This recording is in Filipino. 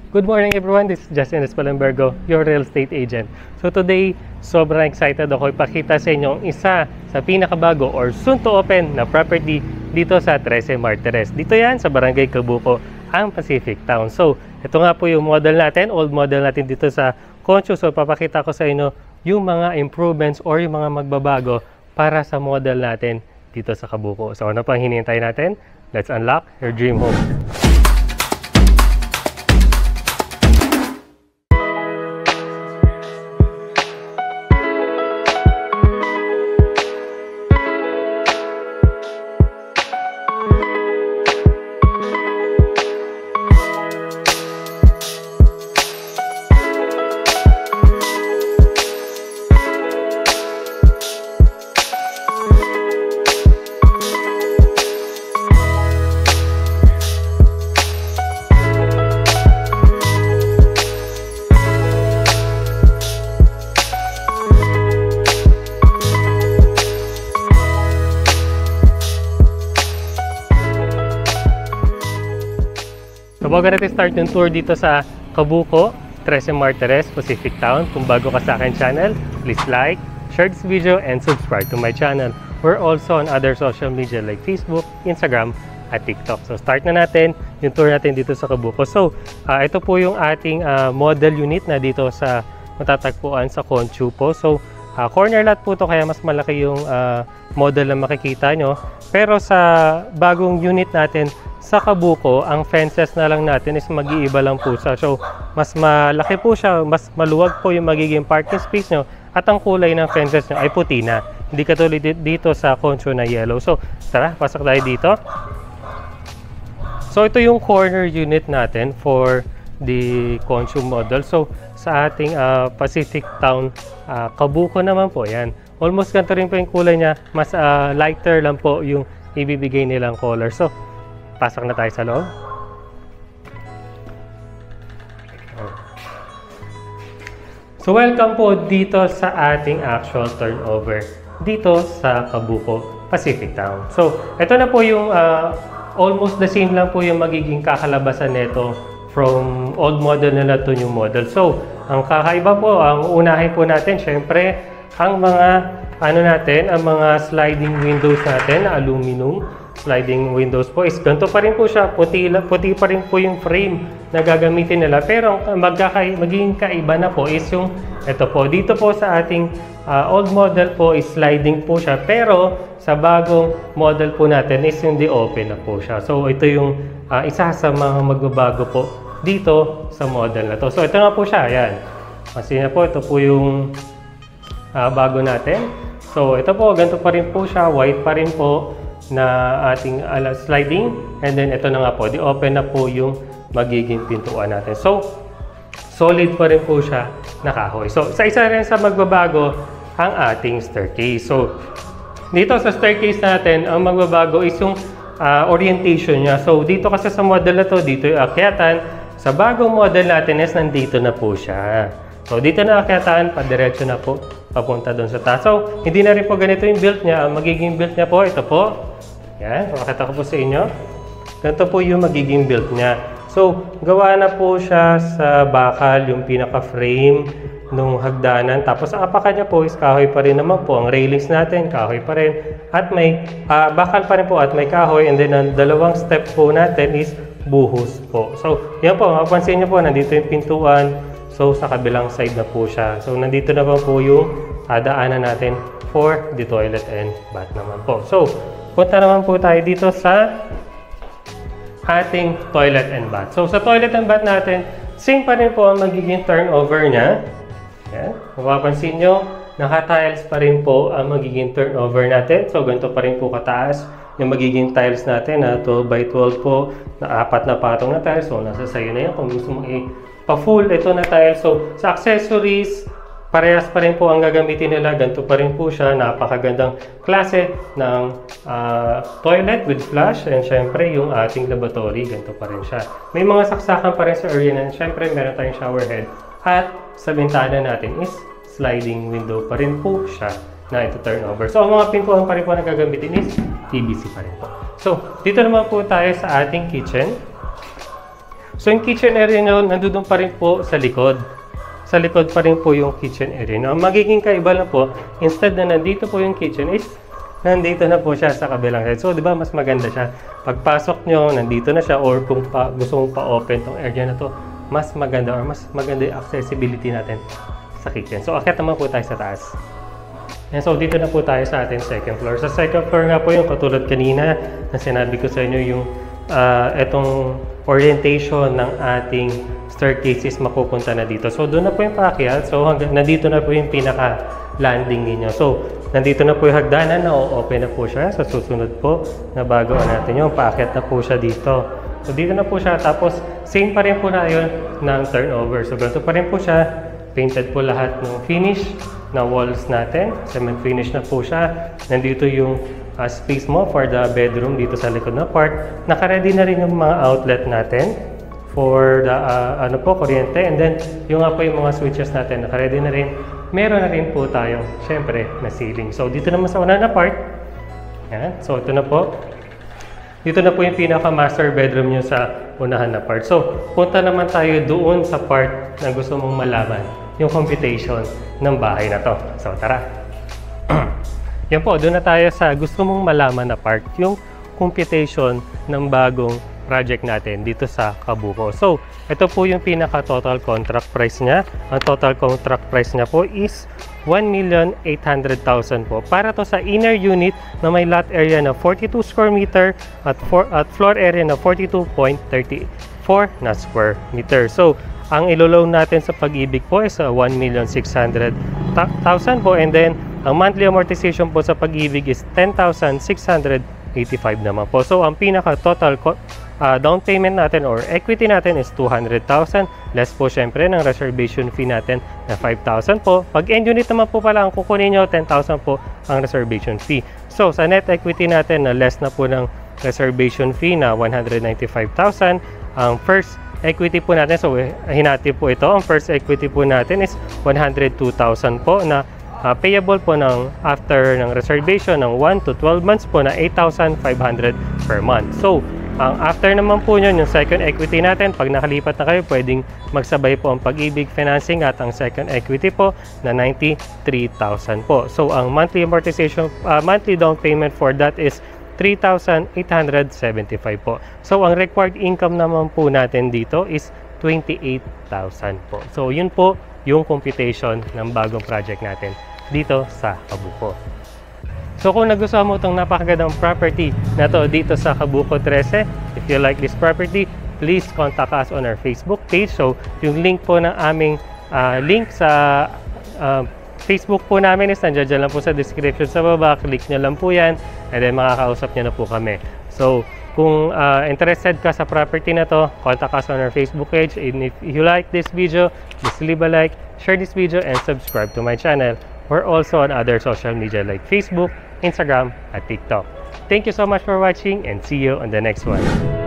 Good morning everyone, this is Justin Espalambergo, your real estate agent. So today, sobrang excited ako ipakita sa inyo isa sa pinakabago or soon to open na property dito sa 13 Martires. Dito yan sa Barangay Cabuco, ang Pacific Town. So ito nga po yung model natin, old model natin dito sa Concho. So papakita ko sa inyo yung mga improvements or yung mga magbabago para sa model natin dito sa Cabuco. So ano pang hinihintay natin? Let's unlock your dream home. So bago natin start yung tour dito sa Cabuco, 13 Martires, Pacific Town. Kung bago ka sa akin channel, please like, share this video, and subscribe to my channel. We're also on other social media like Facebook, Instagram, at TikTok. So start na natin yung tour natin dito sa Cabuco. So ito po yung ating model unit na dito sa matatagpuan sa Concho po. So corner lot po to kaya mas malaki yung model na makikita nyo. Pero sa bagong unit natin sa Cabuco, ang fences na lang natin is mag-iiba lang po siya. So mas malaki po siya, mas maluwag po yung magiging parking space nyo at ang kulay ng fences nyo ay puti na. Hindi katulad dito sa Concho na yellow. So tara, pasok tayo dito. So ito yung corner unit natin for the Concho model. So sa ating Pacific Town Cabuco naman po, yan. Almost ganito rin po yung kulay niya. Mas lighter lang po yung ibibigay nilang color. So pasok na tayo sa loob. So welcome po dito sa ating actual turnover dito sa Cabuco, Pacific Town. So ito na po yung almost the same lang po yung magiging kakalabasan nito from old model na to new model. So ang kakaiba po, ang unahin po natin syempre ang mga ang mga sliding windows natin na aluminum sliding windows po is ganito pa rin po siya, puti pa rin po yung frame na gagamitin nila, pero ang magiging kaiba na po is yung ito po, dito po sa ating old model po is sliding po siya, pero sa bagong model po natin is hindi open na po siya. So ito yung isa sa mga magbabago po dito sa model na to. So ito nga po siya, ayan, kasi na po ito po yung bago natin. So ito po, ganito pa rin po siya, white pa rin po na ating sliding, and then ito na nga po, di-open na po yung magiging pintuan natin. So solid pa rin po siya na kahoy. So sa isa rin sa magbabago ang ating staircase. So dito sa staircase natin, ang magbabago is yung orientation niya. So dito kasi sa model na to, dito yung akyatan. Sa bagong model natin is nandito na po siya. So dito na akyatan, padiretso na po papunta doon sa taas. So hindi na rin po ganito yung build niya. Ang magiging build niya po, ito po. Yan, makita ko po sa inyo. Ganito po yung magiging build niya. So, gawa na po siya sa bakal, yung pinaka-frame nung hagdanan. Tapos, ang apakan niya po is kahoy pa rin naman po. Ang railings natin, kahoy pa rin. At may bakal pa rin po at may kahoy. And then, ang dalawang step po natin is buhos po. So, yan po, mapapansin niyo po, nandito yung pintuan. So, sa kabilang side na po siya. So, nandito na po yung daanan natin for the toilet and bath naman po. So, punta naman po tayo dito sa ating toilet and bath. So, sa toilet and bath natin, same pa rin po ang magiging turnover niya. Yan. Mapapansin nyo, naka-tiles pa rin po ang magiging turnover natin. So, ganito pa rin po kataas yung magiging tiles natin na 12 by 12 po, na 4 na patong na tiles. So, nasa sayo na yan kung gusto mo pa-full ito na tiles. So, sa accessories, parehas pa rin po ang gagamitin nila. Ganito pa rin po siya. Napakagandang klase ng toilet with flush. And syempre, yung ating lavatory, ganito pa rin siya. May mga saksakan pa rin sa area na. Syempre, meron tayong shower head. At sa bintana natin is sliding window pa rin po siya na ito turnover. So, ang mga pintuan pa rin po na gagamitin is PVC pa rin po. So, dito naman po tayo sa ating kitchen. So yung kitchen area nyo, nandun pa rin po sa likod. Sa likod pa rin po yung kitchen area. No? Ang magiging kaiba lang po, instead na nandito po yung kitchen is, nandito na po siya sa kabilang side. So, di ba, mas maganda siya. Pagpasok nyo, nandito na siya, or kung gusto mong pa-open tong area na to, mas maganda or mas maganda yung accessibility natin sa kitchen. So, akit naman po tayo sa taas. And so, dito na po tayo sa ating second floor. Sa second floor nga po yung katulad kanina na sinabi ko sa inyo yung etong orientation ng ating staircase is mapupunta na dito. So, doon na po yung paakyat. So, nandito na po yung pinaka-landing ninyo. So, nandito na po yung hagdanan na open na po siya. Sa susunod po na bago natin yung paakyat na po siya dito. So, dito na po siya. Tapos, same pa rin po na yun ng turnover. So, ganito pa rin po siya. Painted po lahat ng finish na walls natin. Cement finish na po siya. Nandito yung space mo for the bedroom dito sa likod na part. Naka-ready na rin yung mga outlet natin for the kuryente. And then, yung nga po yung mga switches natin, naka-ready na rin. Meron na rin po tayong, syempre, na ceiling. So, dito naman sa una na part. Yan. So, ito na po. Dito na po yung pinaka-master bedroom nyo sa unahan na part. So, punta naman tayo doon sa part na gusto mong malaman, yung computation ng bahay na to. So, tara. Yan po, doon na tayo sa gusto mong malaman na part, yung computation ng bagong project natin dito sa Kabuko. So, ito po yung pinaka-total contract price niya. Ang total contract price niya po is 1,800,000 po. Para to sa inner unit na may lot area na 42 square meter at floor area na 42.34 na square meter. So, ang ilo-loan natin sa Pag-ibig po is 1,600,000 po, and then ang monthly amortization po sa Pag-ibig is 10,685 naman po. So, ang pinaka-total down payment natin or equity natin is 200,000. Less po syempre ng reservation fee natin na 5,000 po. Pag end unit naman po pala ang kukunin nyo, 10,000 po ang reservation fee. So, sa net equity natin na less na po ng reservation fee na 195,000, ang first equity po natin, so hinati po ito, ang first equity po natin is 102,000 po na payable po ng after ng reservation ng 1 to 12 months po na 8,500 per month. So, ang after naman po nyo, yung second equity natin, pag nakalipat na kayo, pwedeng magsabay po ang Pag-ibig financing at ang second equity po na 93,000 po. So, ang monthly amortization, monthly down payment for that is 3,875 po. So, ang required income naman po natin dito is 28,000 po. So, yun po yung computation ng bagong project natin dito sa Kabuko. So, kung nagustuhan mo itong napakagandang property na to dito sa Kabuko 13, if you like this property, please contact us on our Facebook page. So, yung link po ng aming link sa Facebook po namin is nandiyan lang po sa description sa baba. Click nyo lang po yan and then makakausap nyo na po kami. So, kung interested ka sa property na to, contact us on our Facebook page. And if you like this video, please leave a like, share this video, and subscribe to my channel. We're also on other social media like Facebook, Instagram, at TikTok. Thank you so much for watching and see you on the next one.